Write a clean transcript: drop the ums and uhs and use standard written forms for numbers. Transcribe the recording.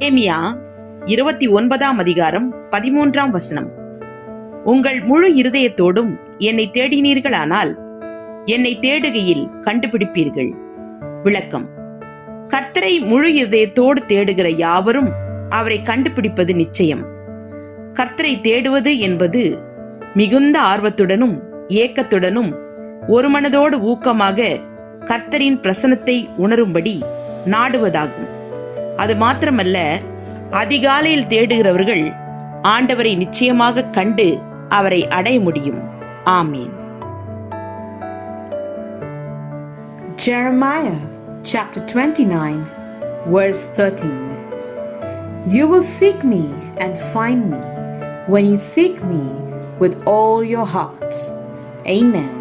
எரேமியா 29:13 உங்கள் முழு இருதயத்தோடும் என்னை தேடினீர்களானால் என்னை தேடுகையில் கண்டுபிடிப்பீர்கள். விளக்கம்: கர்த்தரை முழு இதயத்தோடு தேடுகிற யாவரும் அவரை கண்டுபிடிப்பது நிச்சயம். கர்த்தரை தேடுவது என்பது மிகுந்த ஆர்வத்துடனும் ஏக்கத்துடனும் ஒரு மனதோடு ஊக்கமாக கர்த்தரின் பிரசன்னத்தை உணரும்படி நாடுவதாகும். அது மாத்திரமல்ல, அதிகாலையில் தேடுகிறவர்கள் ஆண்டவரை நிச்சயமாக கண்டு அவரை அடைய முடியும். ஆமீன். Jeremiah chapter 29 verse 13. You will seek me and find me when you seek me with all your heart. Amen.